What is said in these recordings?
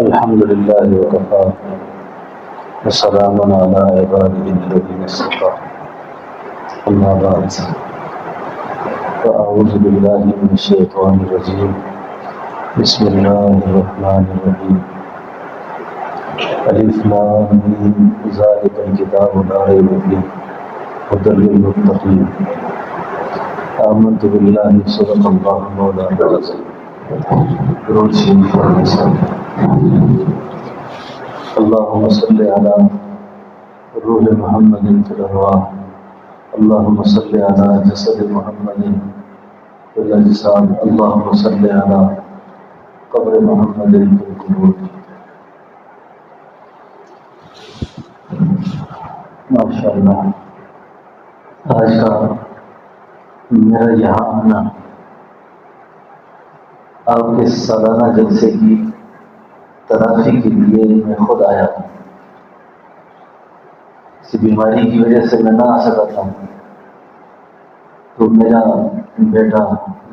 الحمد لله وكفى وسلام على عباده الذين اصطفى أما بعد فأعوذ بالله من الشيطان الرجيم بسم الله الرحمن الرحيم ألف لام ميم ذلك الكتاب لا ريب فيه هدى للمتقين آمنت بالله صدق الله مولانا العظيم درود شریف اللهم صل على روح محمد في الأرواح اللهم صل على جسد محمد في الأجساد اللهم صل على قبر محمد في القلوب. ماشاء اللہ آج کا میرا یہاں آنا آپ کے سالانہ جلسے کی تلافی کے لیے میں خود آیا ہوں. کسی بیماری کی وجہ سے میں نہ آ سکا تھا تو میرا بیٹا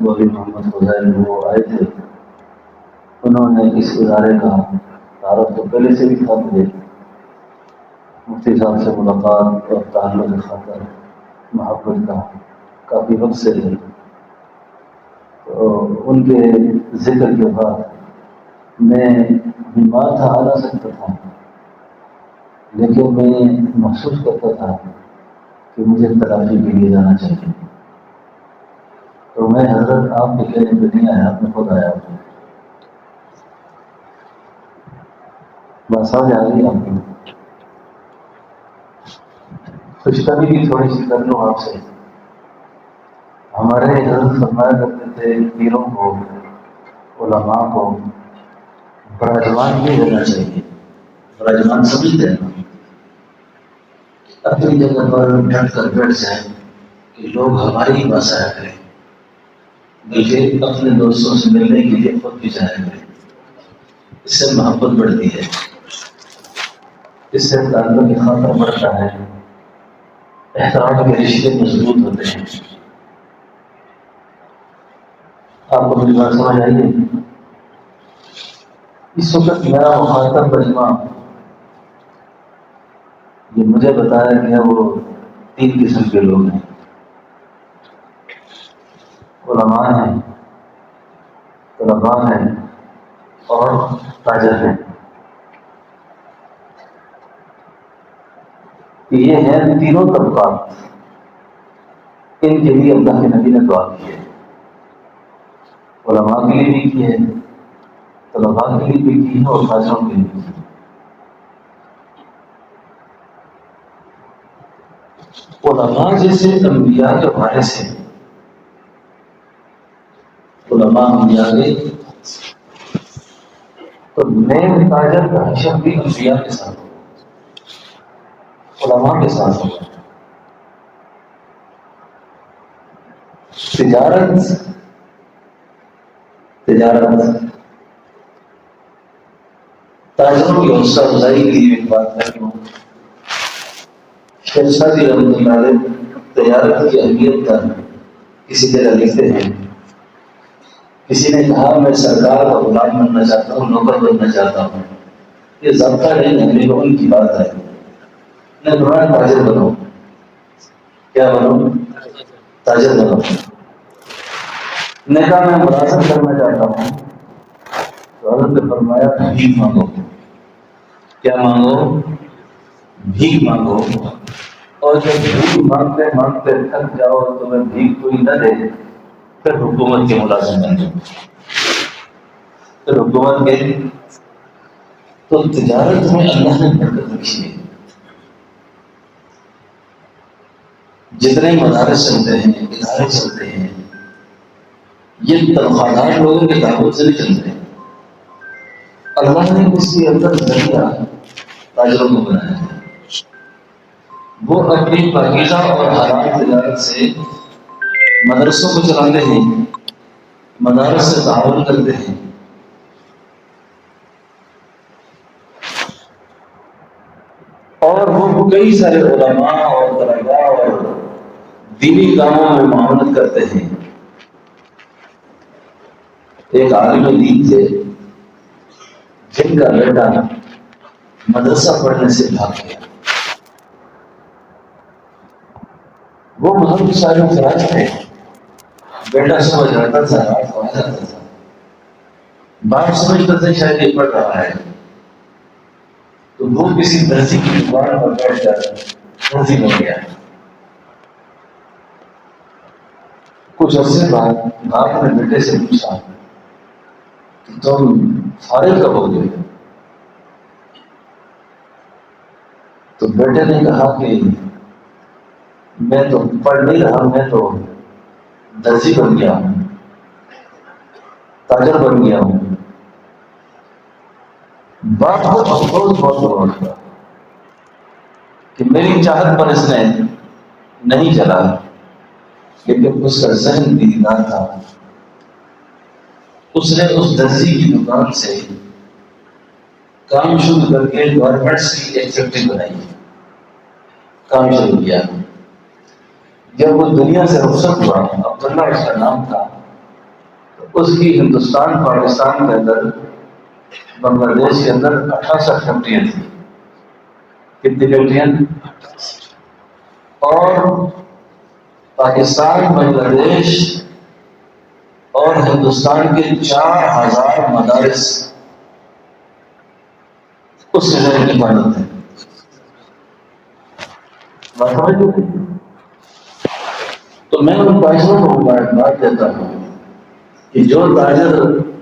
مولوی محمد فضائل وہ آئے تھے. انہوں نے اس ادارے کا تعارف تو پہلے سے بھی تھا مجھے. مفتی صاحب سے ملاقات اور تعلق خاطر محبت کا کافی وقت سے ہے. تو ان کے ذکر کے بعد میں بیمار تھا آ نہ سکتا تھا لیکن میں محسوس کرتا تھا کہ مجھے تلافی کے لیے جانا چاہیے. تو میں حضرت آپ کے کہنے پہ نہیں آیا میں خود آیا ہوں. بات سمجھ آ گئی آپ کو؟ خوشخبری بھی تھوڑی سی کر لوں آپ سے. ہمارے حضرت فرمایا کرتے تھے پیروں کو علماء کو براجمان نہیں ہونا چاہیے. براجمان سمجھتے ہیں اپنی جگہ پر ڈٹ کر بیٹھ جائیں کہ لوگ ہماری ہی پاس آیا کریں بلکہ اپنے دوستوں سے ملنے کے لیے خود بھی جایا کریں. اس سے محبت بڑھتی ہے, اس سے تعلق کی خاطر بڑھتا ہے, احترام کے رشتے مضبوط ہوتے ہیں. آپ کو میری بات سمجھ آئیے؟ اس وقت میرا مخاطب مجمع یہ مجھے بتایا گیا وہ 3 قسم کے لوگ ہیں. علماء ہیں, طلباء ہیں اور تاجر ہیں. یہ ہیں تینوں طبقات. ان کے لیے اللہ کے نبی نے دعا کی ہے. علماء کے لیے بھی کی ہے, طلباء کے لیے بھی کی ہے اور تاجروں کے لیے بھی کی ہے. علماء جیسے انبیاء کے وارث ہیں. علماء انبیاء کے تو نیک تاجر کا حشر بھی انبیاء کے ساتھ ہو, علماء کے ساتھ ہو. تجارت تاجروں کی حوصلہ افزائی کے لیے ایک بات کر لوں. شیخ سعدی رحمۃ اللہ علیہ تجارت کی اہمیت کا کسی طرح لکھتے ہیں. کسی نے کہا میں سرکار کا غلام بننا چاہتا ہوں, نوکر بننا چاہتا ہوں. یہ ضابطہ نہیں ہے, میرے ان کی بات ہے. میں تمہارا تاجر بنو. کیا بنو؟ تاجر بنو. نے کہا میں ملازم کرنا چاہتا ہوں. تو حضرت نے فرمایا بھیک مانگو. کیا مانگو؟ بھیک مانگو. اور جب بھیک مانگتے مانگتے تھک جاؤ تو میں بھیک کوئی نہ دے پھر حکومت کے ملازم بن جاؤ. پھر حکومت کے تو تجارت میں اللہ نے برکت رکھی ہے. جتنے مدارس چلتے ہیں, ادارے چلتے ہیں, یہ تنخواہ دار لوگوں کے دعوت سے نہیں چلتے ہیں. اللہ نے اس کے اندر ذریعہ تاجروں کو بنایا ہے. وہ اپنی پاکیزہ اور حلال تجارت سے مدرسوں کو چلاتے ہیں, مدارس سے تعاون کرتے ہیں. اور وہ کئی سارے علماء اور طلباء اور دینی کاموں میں معاونت کرتے ہیں. ایک عالم دین تھے جن ان کا بیٹا مدرسہ پڑھنے سے بھاگ گیا. وہ بزرگ سارے فراج تھے. بیٹا سمجھ رہتا تھا، رات کو آ جاتا تھا. باپ سمجھتا تھا شاید یہ پڑھ رہا ہے، تو وہ کسی درزی کی دکان پر بیٹھ کر درزی بن گیا. کچھ عرصے بعد باپ نے بیٹے سے پوچھا کہ تم فارغ کب ہو گئے؟ تو بیٹے نے کہا کہ میں تو پڑھ نہیں رہا، میں تو درزی بن گیا ہوں، تاجر بن گیا ہوں. باپ کو افسوس بہت ہوا کہ میری چاہت پر اس نے نہیں چلا، لیکن اس کا ذہن دیندار تھا. اس نے اس درزی کی دکان سے کام شروع کر کے گورنمنٹس کی ایک فیکٹری بنائی، کام شروع کیا. جب وہ دنیا سے رخصت ہوا، عبداللہ اس کا نام تھا، تو اس کی ہندوستان، پاکستان کے اندر، بنگلہ دیش کے اندر 68 فیکٹریاں تھیں. کتنی فیکٹریاں؟ اور پاکستان، بنگلہ دیش اور ہندوستان کے 4000 مدارس اس کے ذریعے کی عبادت ہے. تو میں ان تاجروں کو مبارکباد دیتا ہوں کہ جو تاجر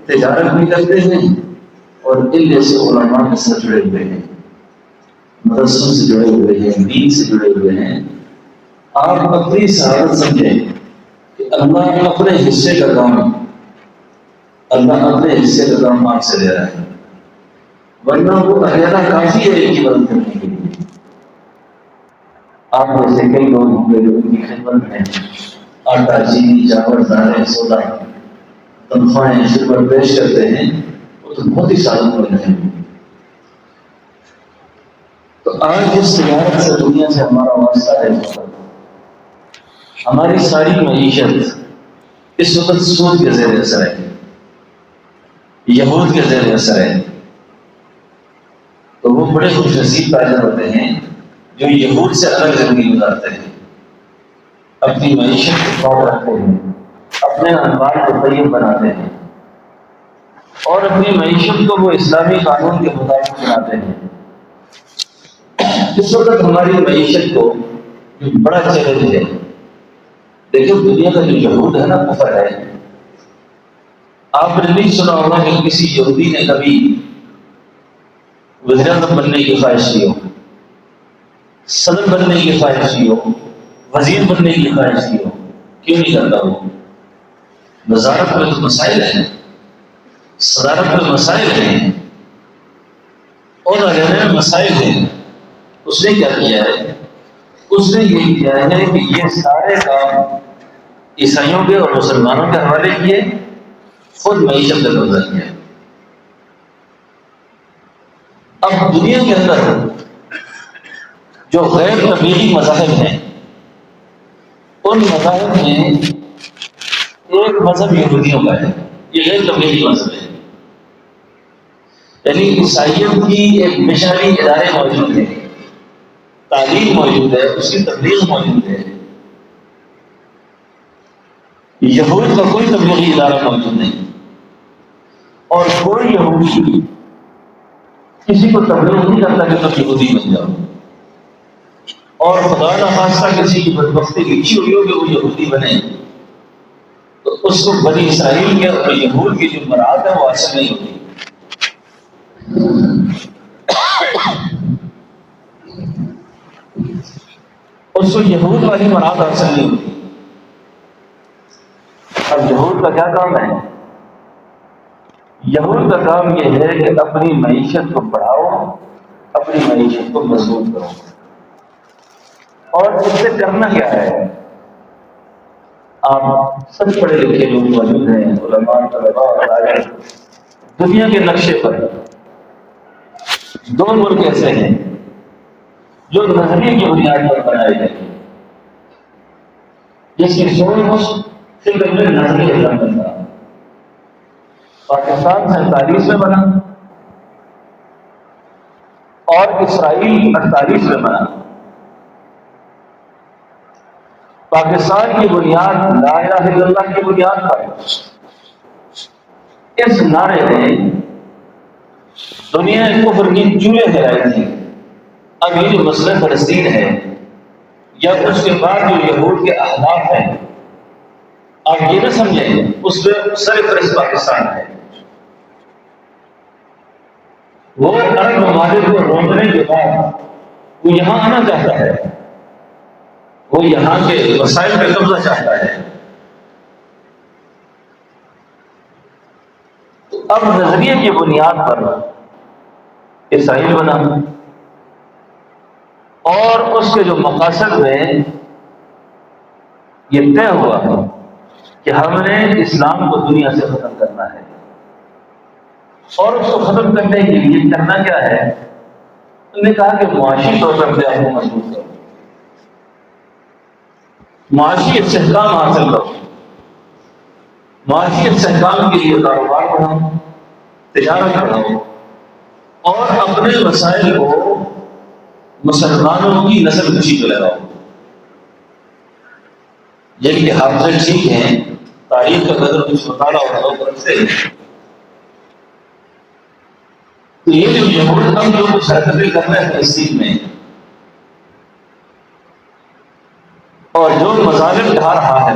تجارت بھی کرتے ہیں اور ان جیسے علماء کے ساتھ جڑے ہوئے ہیں، مدرسوں سے جڑے ہوئے ہیں، دین سے جڑے ہوئے ہیں. آپ اپنی سعادت سمجھیں کہ اللہ اپنے حصے کا کام، اللہ اپنے حصے کا کام آپ سے لے رہا ہے، ورنہ وہ اکیلا کافی ہے ایک کی مدد کرنے کے لیے. آپ میں سے کئی لوگ ہوں گے جو ان کی خدمت میں آٹا، چینی، چاول، دالیں، سودا، تنخواہیں شکر پیش کرتے ہیں، وہ تو بہت ہی سعادت مند ہیں. تو آج جس تجارت سے دنیا سے ہمارا واسطہ ہے، ہماری ساری معیشت اس وقت سود کے زیر اثر ہے، یہود کے زیر اثر ہے. تو وہ بڑے خوش نصیب تاجر ہوتے ہیں جو یہود سے الگ زندگی گزارتے ہیں، اپنی معیشت کو پاک رکھتے ہیں، اپنے انوار کو طیب بناتے ہیں، اور اپنی معیشت کو وہ اسلامی قانون کے مطابق چلاتے ہیں. اس وقت ہماری معیشت کو جو بڑا چیلنج ہے، دیکھو دنیا کا جو یہود ہے نا، کفر ہے. آپ نے نہیں سنا ہوگا کہ کسی یہودی نے کبھی وزیر اعظم بننے کی خواہش کی ہو، صدر بننے کی خواہش کی ہو، وزیر بننے کی خواہش کی ہو. کیوں نہیں کرتا وہ؟ وزارت میں تو مسائل ہیں، صدارت میں مسائل ہیں، اور اگر مسائل ہیں. اس نے کیا کیا ہے؟ اس نے یہ کیا ہے کہ یہ سارے کام عیسائیوں کے اور مسلمانوں کے حوالے کیے، خود معیشت کا قبضہ کیا. اب دنیا کے اندر جو غیر تبلیغی مذاہب ہیں، ان مذاہب میں ایک مذہب یہودیوں کا ہے، یہ غیر تبلیغی مذہب ہے. یعنی عیسائیت کی ایک مشنری ادارے موجود ہیں، تعلیم موجود ہے، اس کی تبلیغ موجود ہے. یہود کا کوئی تبلیغی ادارہ موجود نہیں، اور کوئی یہودی کسی کو تبلیغ نہیں کرتا کہ تم یہودی بن جاؤ. اور خدا نہ خواستہ کسی کی بدبختی لکھی ہوئی ہو کہ وہ یہودی بنے، تو اس کو بنی اسرائیل کے اور یہود کی جو مراد ہے وہ حاصل نہیں ہوتی. اس کو یہود والی مراد حاصل نہیں ہوتی. اب یہود کا کیا کام ہے؟ یہود کا کام یہ ہے کہ اپنی معیشت کو بڑھاؤ، اپنی معیشت کو مضبوط کرو. اور اس سے کرنا کیا ہے؟ آپ سب پڑھے لکھے لوگ موجود ہیں، علماء، طلباء اور عالم. دنیا کے نقشے پر 2 ملک ایسے ہیں جو مذہبی کی بنیاد پر بنائے گئے، جس کی سوچ صرف اپنے نظری اسلام تھا. پاکستان 47 میں بنا اور اسرائیل 48 میں بنا۔ پاکستان کی بنیاد لا الہ الا اللہ کی بنیاد پر اس نعرے نے دنیا کفر کی چولہے ہلائی تھی۔ اب یہ جو مسئلہ فلسطین ہے یا اس کے بعد جو یہود کے اہداف ہیں، آپ یہ نہ سمجھیں اس میں سرفرست پاکستان ہے۔ وہ عرب ممالک کو روکنے کے بعد وہ یہاں آنا چاہتا ہے، وہ یہاں کے وسائل پہ قبضہ چاہتا ہے۔ تو اب نظریے کی بنیاد پر اسرائیل بنا اور اس کے جو مقاصد میں یہ طے ہوا کہ ہم نے اسلام کو دنیا سے ختم کرنا ہے، اور اس کو ختم کرنے کے لیے کرنا کیا ہے؟ انہوں نے کہا کہ معاشی طور پر اپنے آپ کو مضبوط کرو، معاشی استحکام حاصل کرو، معاشی استحکام کے لیے کاروبار بڑھاؤ، تجارت بڑھاؤ، اور اپنے وسائل کو مسلمانوں کی نسل کشی کو لگاؤ۔ جن کے حافظے ٹھیک ہیں، تاریخ کا قدر کچھ مطالعہ ہوتا ہے کرتے ہیں، تو یہ جو یہود ہم جو کچھ حرکتیں کر رہے ہیں فلسطین میں اور جو مظالم ڈھا رہا ہے،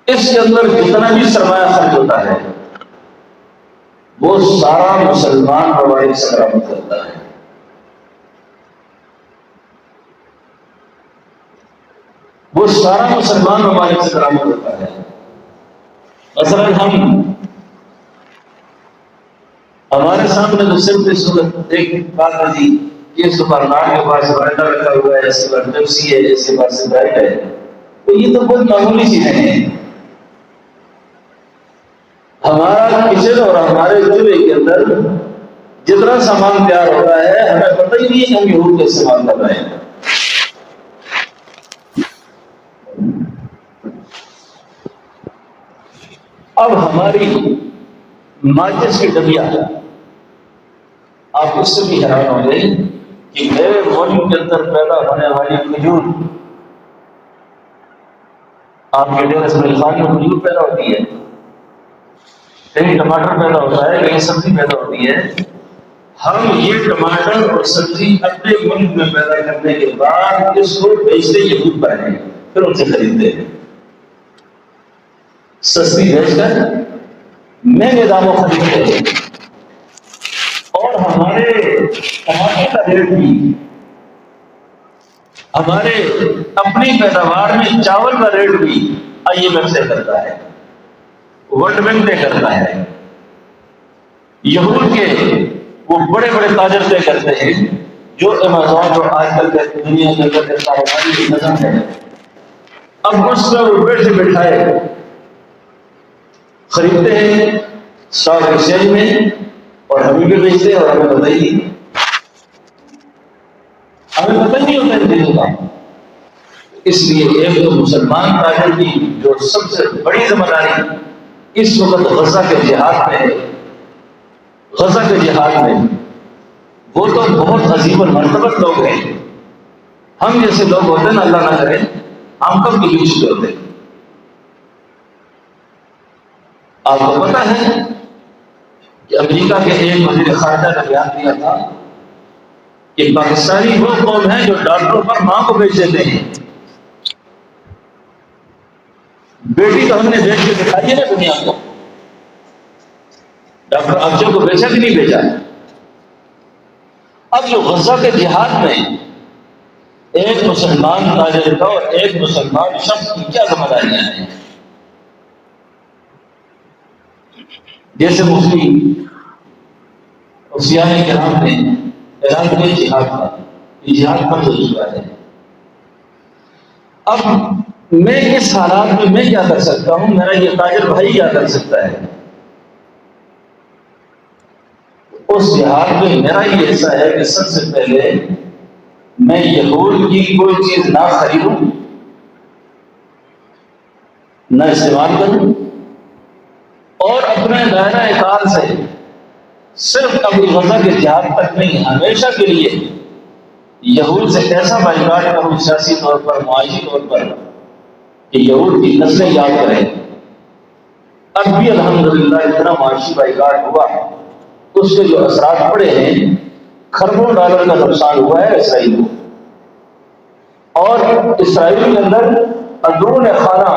اس کے اندر جتنا بھی سرمایہ خرچ ہوتا ہے وہ سارا مسلمان ممالک سے برآمد کرتا ہے۔ وہ سارا مسلمان ممالک سے برآمد ہوتا ہے۔ مثلا ہمارے سامنے تو صرف اس وقت ایک بات ہے جی کہ اس دکاندار کے پاس برانڈا رکھا ہوا ہے، اس کے پاس پیپسی ہے، اس کے پاس اسپرائٹ ہے، تو یہ تو بہت معمولی چیزیں ہیں۔ ہمارا کچن اور ہمارے چولہے کے اندر جتنا سامان تیار ہوتا ہے ہمیں پتہ ہی نہیں ہے کہ ہم یہود کا استعمال کر رہے ہیں۔ اب ہماری ماچس کی ڈبیا، آپ اس سے بھی حیران ہوں گے کہ میرے ملک کے اندر پیدا ہونے والی کھجور، آپ کے ڈیرہ اسماعیل خان میں کھجور پیدا ہوتی ہے، کہیں ٹماٹر پیدا ہوتا ہے، کہیں سبزی پیدا ہوتی ہے۔ ہم یہ ٹماٹر اور سبزی اپنے ملک میں پیدا کرنے کے بعد اس کو بیچتے یہود پر ہیں، پھر ان سے خریدتے ہیں، سستی بیچ کر مہنگے داموں خریدتے ہیں، اور ہمارے ٹماٹر کا ریٹ بھی، ہمارے اپنی پیداوار میں چاول کا ریٹ بھی IMF سے کرتا ہے، ورلڈ بینک طے کرتا ہے، یہود کے وہ بڑے بڑے تاجر طے کرتے ہیں، جو امازون جو آج کل کے دنیا کے اندر کاروباری نظم ہے۔ اب اس میں وہ بیٹھے بٹھائے خریدتے ہیں اسٹاک ایکسچینج میں، اور ہمیں بھی بیچتے ہیں، اور ہمیں پتہ ہی نہیں، ہمیں پتہ نہیں ہوتا ان چیزوں کا۔ اس لیے ایک تو مسلمان تاجر کی جو سب سے بڑی ذمہ داری اس وقت غزہ کے جہاد میں ہے، غزہ کے جہاد میں وہ تو بہت عظیم المرتبت لوگ ہیں۔ ہم جیسے لوگ ہوتے ہیں نا، اللہ نہ کرے ہم کب بھی بیچ چکے ہوتے۔ آپ کو پتا ہے کہ امریکہ کے ایک وزیر خارجہ نے بیان دیا تھا کہ پاکستانی وہ قوم ہے جو ڈاکٹروں پر ماں کو بیچ دیتے ہیں۔ بیٹی تو ہم نے بیچ کے دکھائی ہے نا دنیا کو، ڈاکٹر افضل کو بیچا کہ نہیں بیچا؟ اب جو غزہ کے جہاد میں ایک مسلمان تاجر کا اور ایک مسلمان شخص کی کیا ذمہ داریاں ہیں؟ جیسے مفتی عثیان کرام نے اعلان کیا جہاد کا، یہ جہاد فرض ہو چکا ہے۔ اب میں اس حالات میں کیا کر سکتا ہوں؟ میرا یہ تاجر بھائی کیا کر سکتا ہے؟ اس جہاد میں میرا یہ حصہ ہے کہ سب سے پہلے میں یہود کی کوئی چیز نہ خریدوں، نہ استعمال کروں، اور اپنے دائرہ کار سے صرف ابھی غزہ کے جہاد تک نہیں، ہمیشہ کے لیے یہود سے ایسا بائیکاٹ کرو سیاسی طور پر، معاشی طور پر، کہ یہود کی نسلیں یاد کریں۔ اب بھی الحمدللہ اتنا معاشی بائیکاٹ ہوا، اس کے جو اثرات پڑے ہیں، کھربوں ڈالر کا نقصان ہوا ہے اسرائیل کو، اور اسرائیل کے اندر اندرون خانہ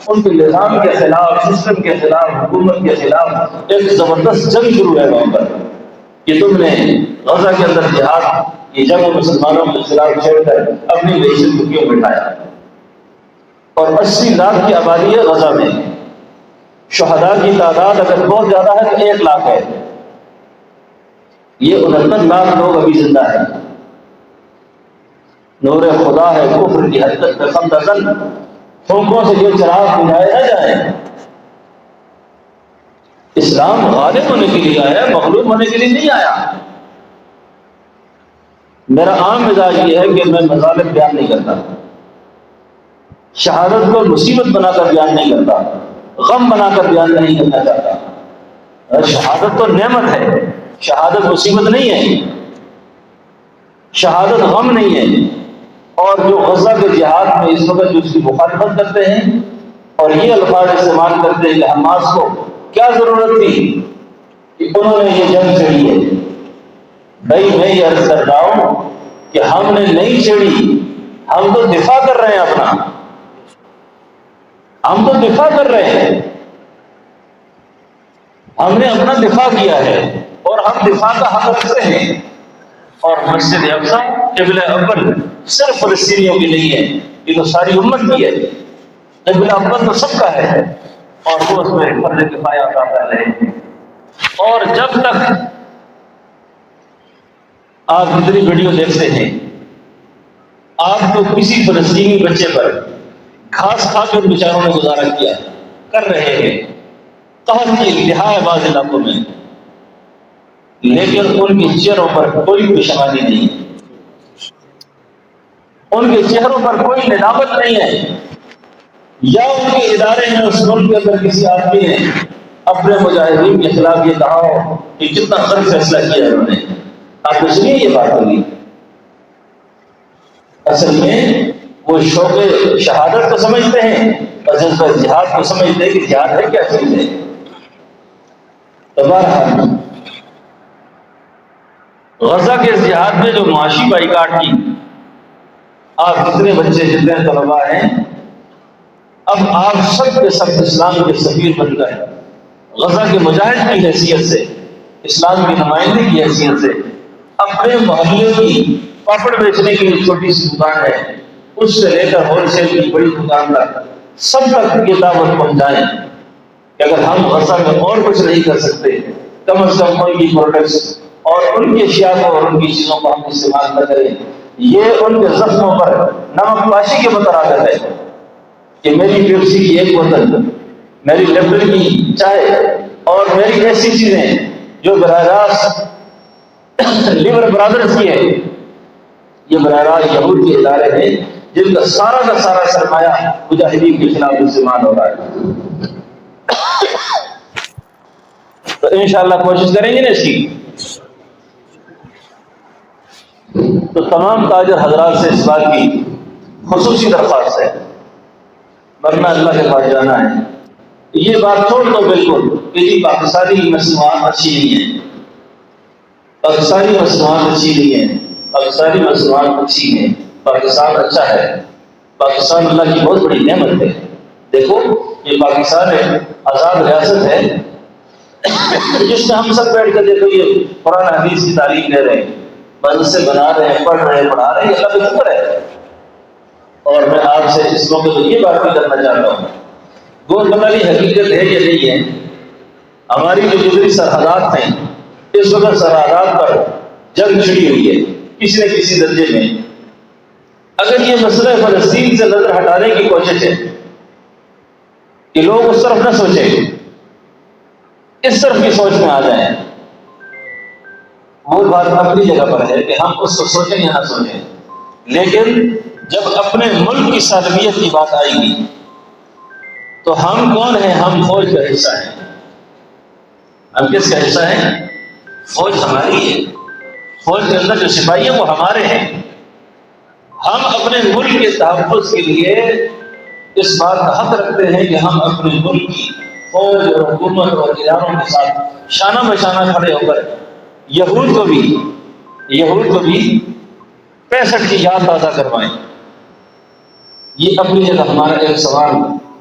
ان کے نظام کے خلاف، سسٹم کے خلاف، حکومت کے خلاف ایک زبردست جنگ شروع ہے وہاں پر، کہ تم نے غزہ کے اندر جہاد یہ جنگ مسلمانوں کے خلاف چھیڑ کر اپنی معیشت کو کیوں بٹھایا؟ اور 80 لاکھ کی آبادی ہے غزہ میں، شہداء کی تعداد اگر بہت زیادہ ہے تو 1 لاکھ ہے، یہ 69 لاکھ لوگ ابھی زندہ ہیں۔ نور خدا ہے کفر کی حد تک تخمدن، ٹھونکوں سے یہ چراغ بجھائے نہ جائیں۔ اسلام غالب ہونے کے لیے آیا، مغلوب ہونے کے لیے نہیں آیا۔ میرا عام مزاج یہ ہے کہ میں مظالم بیان نہیں کرتا، شہادت کو مصیبت بنا کر بیان نہیں کرتا، غم بنا کر بیان نہیں کرنا چاہتا۔ شہادت تو نعمت ہے، شہادت مصیبت نہیں ہے، شہادت غم نہیں ہے۔ اور جو غزہ کے جہاد میں اس وقت جو اس کی مخالفت کرتے ہیں اور یہ الفاظ استعمال کرتے ہیں کہ حماس کو کیا ضرورت تھی کہ انہوں نے یہ جنگ چھیڑی ہے، بھائی میں یہ عرض کر رہا ہوں کہ ہم نے نہیں چھیڑی، ہم تو دفاع کر رہے ہیں اپنا، ہم تو دفاع کر رہے ہیں، ہم نے اپنا دفاع کیا ہے اور ہم دفاع کا حق رکھتے ہیں۔ اور مسجد اقصی قبلہ اول صرف فلسطینیوں کی نہیں ہے، یہ تو ساری امت کی ہے، قبلہ اول تو سب کا ہے، اور وہ اس میں فرض کفایہ ادا کر رہے ہیں۔ اور جب تک آپ جتنی ویڈیو دیکھتے ہیں، آپ کو کسی فلسطینی بچے پر گھاس کھا کر بیچاروں نے گزارا کیا کر رہے ہیں، قحط کی انتہا ہے بعض علاقوں میں، لیکن ان کے چہروں پر کوئی پشیمانی نہیں، ان کے چہروں پر کوئی ندامت نہیں ہے، یا ان کے ادارے ہیں اس ملک کے اندر کسی آدمی نے اپنے مجاہدین کے خلاف یہ کہا ہو کہ کتنا غلط فیصلہ کیا ہے انہوں نے، آپ نے سنی یہ بات ہوگی؟ اصل میں وہ شوق شہادت کو سمجھتے ہیں اور جذبہ جہاد کو سمجھتے ہیں کہ جہاد ہے کیا چیز ہے۔ تو بہرحال غزہ کے جہاد میں جو معاشی بائیکاٹ کی، آپ جتنے بچے جتنے طلباء ہیں، اب آپ سب کے سب اسلام کے سفیر بن کر غزہ کے مجاہد کی حیثیت سے، اسلام کی نمائندے کی حیثیت سے، اپنے محلے کی پاپڑ بیچنے کی چھوٹی سی دکان ہے، اس سے لے کر ہول سیل کی بڑی دکان تک سب تک یہ دعوت پہنچائیں کہ اگر ہم غزہ میں اور کچھ نہیں کر سکتے، کم از کم ان کی پروڈکٹس اور ان کی اشیاء کو اور ان کی چیزوں کو ہم استعمال نہ کریں۔ یہ ان کے زخموں پر نمک پاشی کے بطور عادت ہے کہ میری پیپسی کی ایک بوتل، میری لیپٹن کی چائے اور میری ایسی چیزیں جو براہ راست لیبر برادرز کی ہے، یہ براہ راست یہود کے ادارے ہیں جن کا سارا سرمایہ مجاہدین کے خلاف استعمال ہو رہا ہے۔ تو انشاءاللہ کوشش کریں گے نا اس کی۔ تو تمام تاجر حضرات سے اس بات کی خصوصی درخواست ہے، ورنہ اللہ کے پاس جانا ہے۔ یہ بات چھوڑ دو بالکل کہ جی پاکستانی مصنوعات اچھی نہیں ہیں، پاکستانی مصنوعات اچھی نہیں ہیں، پاکستانی مصنوعات اچھی ہیں، پاکستان اچھا ہے، پاکستان اللہ کی بہت بڑی نعمت ہے۔ دیکھو یہ پاکستان ایک آزاد ریاست ہے جس میں ہم سب بیٹھ کر دیکھو یہ قرآن حدیث کی تعلیم دے رہے ہیں، مدرسے بنا رہے ہیں، پڑھ رہے ہیں، پڑھا رہے ہیں، اللہ کا شکر ہے۔ اور میں آپ سے اس موقع پر یہ بات بھی کرنا چاہتا ہوں، گول بنالی حقیقت ہے یا نہیں ہے، ہماری جو جدری سرحدات ہیں، اس وقت سرحدات پر جنگ چھڑی ہوئی ہے کسی نہ کسی درجے میں۔ اگر یہ مسئلہ فلسطین سے نظر ہٹانے کی کوشش ہے کہ لوگ اس طرف نہ سوچیں، اس طرف کی سوچ میں آ جائیں، وہ بات اپنی جگہ پر ہے کہ ہم اس کو سوچیں یا نہ سوچیں، لیکن جب اپنے ملک کی سالمیت کی بات آئے گی تو ہم کون ہیں؟ ہم فوج کا حصہ ہیں۔ ہم کس کا حصہ ہیں؟ فوج ہماری ہے، فوج کے اندر جو سپاہی ہیں وہ ہمارے ہیں. ہم اپنے ملک کے تحفظ کے لیے اس بات کا حق رکھتے ہیں کہ ہم اپنے ملک کی فوج اور حکومت اور اداروں کے ساتھ شانہ بشانہ کھڑے ہو کر یہود کو بھی 65 کی یاد تازہ کروائیں. یہ اپنی جگہ ہمارا ایک سوال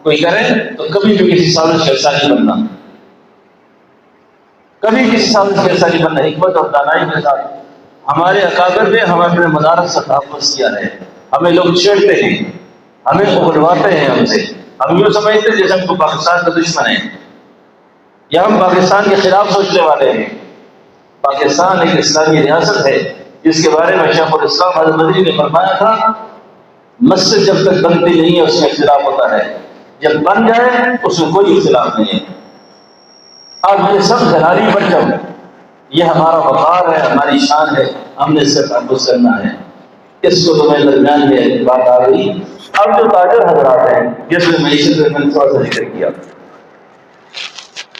کوئی کرے تو کبھی بھی کسی سازش کا حصہ نہیں بننا، کبھی کسی سازش کا حصہ نہیں بننا. حکمت اور دانائی کے ساتھ ہمارے اکابر نے ہمیں اپنے مدارس کا تحفظ کیا ہے. ہمیں لوگ چھیڑتے ہیں، ہمیں اگلواتے ہیں، ہم سے ہم یوں سمجھتے ہیں جیسے ہم کو پاکستان کا دشمن ہے یا ہم پاکستان کے خلاف سوچنے والے ہیں. پاکستان ایک اسلامی ریاست ہے جس کے بارے میں شیخ الاسلام حضرت مدنی نے فرمایا تھا مسجد جب تک بنتی نہیں ہے اس میں اختلاف ہوتا ہے، جب بن جائے اس میں کوئی اختلاف نہیں ہے. اب یہ سب دلالی بچم، یہ ہمارا وقار ہے، ہماری شان ہے، ہم نے اس کا تحفظ کرنا ہے. اس کو تو میں درمیان میں بات آ گئی. اب جو تاجر حضرات ہیں جس میں معیشت میں نے تھوڑا سا ذکر کیا،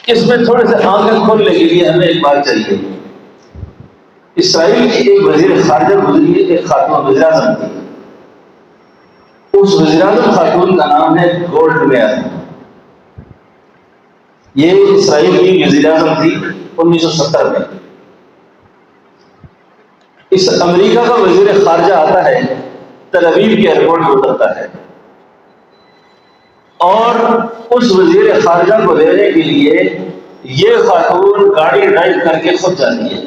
اس میں تھوڑے سے آنکھیں کھولنے کے لیے ہمیں ایک بات چاہیے. اسرائیل کی ایک وزیر خارجہ گزری ہے، ایک خاتون وزیر اعظم تھی. اس وزیر اعظم خاتون کا نام ہے گولڈ میئر. یہ اسرائیل کی وزیر اعظم تھی 1970 میں. اس امریکہ کا وزیر خارجہ آتا ہے، تل ابیب کے ایئرپورٹ پہ اترتا ہے اور اس وزیر خارجہ کو لینے کے لیے یہ خاتون گاڑی ڈرائیو کر کے خود جاتی ہے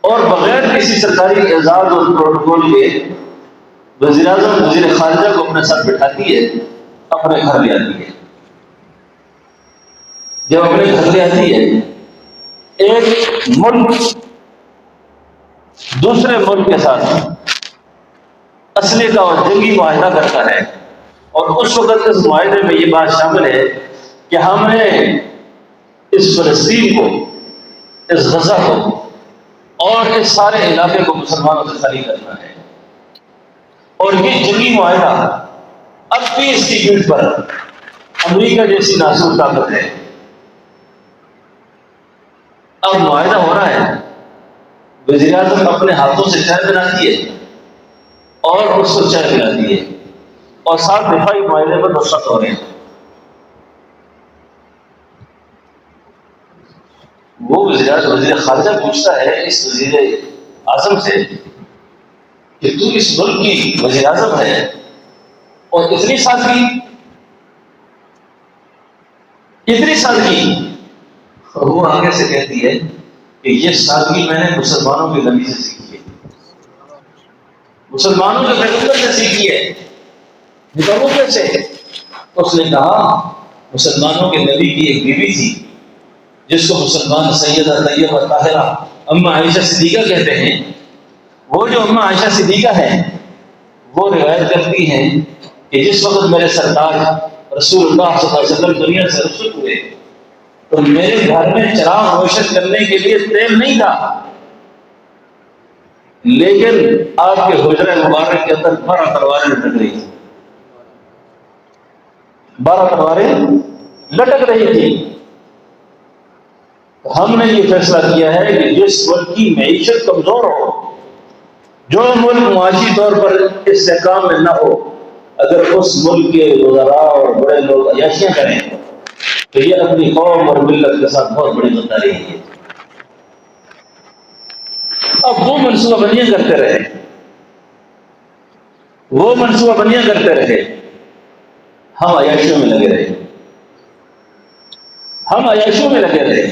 اور بغیر کسی سرکاری اعزاز اور پروٹوکول کے وزیر اعظم وزیر خارجہ کو اپنے ساتھ بٹھاتی ہے، اپنے گھر لے آتی ہے. جب اپنے گھر لے آتی ہے، ایک ملک دوسرے ملک کے ساتھ اسلحے کا اور جنگی معاہدہ کرتا ہے اور اس وقت اس معاہدے میں یہ بات شامل ہے کہ ہم نے اس فلسطین کو، اس غزہ کو اور اس سارے علاقے کو مسلمانوں سے خالی کرنا ہے. اور یہ جنگی معاہدہ اب بھی اس کی پیٹھ پر امریکہ جیسی ناسور طاقت ہے. اب معاہدہ ہو رہا ہے، وزیر اعظم اپنے ہاتھوں سے چائے بناتی ہے اور اس کو چائے پلاتی ہے اور ساتھ دفاعی معاہدے پر دستخط ہو رہے ہیں. وہ وزیر خارجہ پوچھتا ہے اس وزیر اعظم سے کہ تو اس ملک کی وزیر اعظم ہے اور اتنی سادگی. وہ آگے سے کہتی ہے کہ یہ سادگی میں نے مسلمانوں کے نبی سے سیکھی ہے، مسلمانوں کے پیغمبر سے سیکھی ہے. بتاؤ کیسے؟ اس نے کہا مسلمانوں کے نبی کی ایک بیوی تھی جس کو مسلمان سیدہ طیبہ طاہرہ اما عائشہ صدیقہ کہتے ہیں. وہ جو اما عائشہ صدیقہ ہے وہ روایت کرتی ہیں کہ جس وقت میرے سرکار رسول اللہ صلی اللہ علیہ وسلم دنیا سے رخصت ہوئے تو میرے گھر میں چراغ روشن کرنے کے لیے تیل نہیں تھا، لیکن آپ کے حجرہ مبارک کے اندر 12 تلواریں لٹک رہی تھیں. 12 تلواریں لٹک رہی تھی. ہم نے یہ فیصلہ کیا ہے کہ جس ملک کی معیشت کمزور ہو، جو ملک معاشی طور پر استحکام میں نہ ہو، اگر اس ملک کے وزراء اور بڑے لوگ عیاشیاں کریں تو یہ اپنی قوم اور ملت کے ساتھ بہت بڑی غداری ہے. اب وہ منصوبہ بندیاں کرتے رہے، ہم عیاشیوں میں لگے رہے.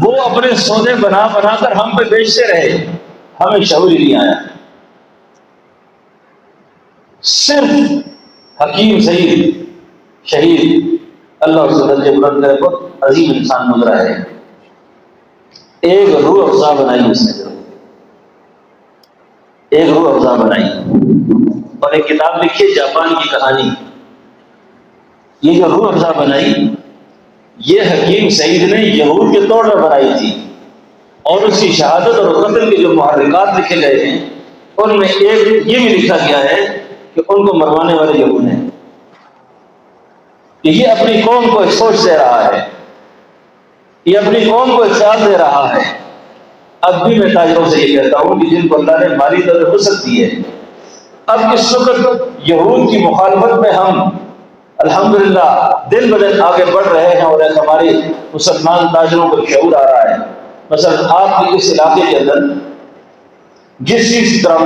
وہ اپنے سودے بنا کر ہم پہ بیچتے رہے، ہمیں شعور ہی نہیں آیا. صرف حکیم سعید شہید اللہ اس کو درجے بلند کرے بہت عظیم انسان گزرا ہے. ایک روح افزا بنائی اس نے، ایک روح افزا بنائی اور ایک کتاب لکھی جاپان کی کہانی. یہ جو روح افزا بنائی یہ حکیم سعید نے یہود کے طور پر بنائی تھی اور اس کی شہادت اور قتل کے جو محرکات لکھے گئے ہیں ان میں ایک یہ بھی لکھا گیا ہے کہ ان کو مروانے والے یہود ہیں. کہ یہ اپنی قوم کو ایک سوچ دے رہا ہے یہ اپنی قوم کو احساس دے رہا ہے۔ اب بھی میں تاجروں سے یہ کہتا ہوں کہ جن کو اللہ نے مالی طور پر وسعت دی ہے، اب اس وقت یہود کی مخالفت میں ہم الحمدللہ دن بدن آگے بڑھ رہے ہیں، اور ایک ہمارے مسلمان تاجروں کو شعور آ رہا ہے۔ مثلا آپ کے اس علاقے کے اندر جس چیز کی طرح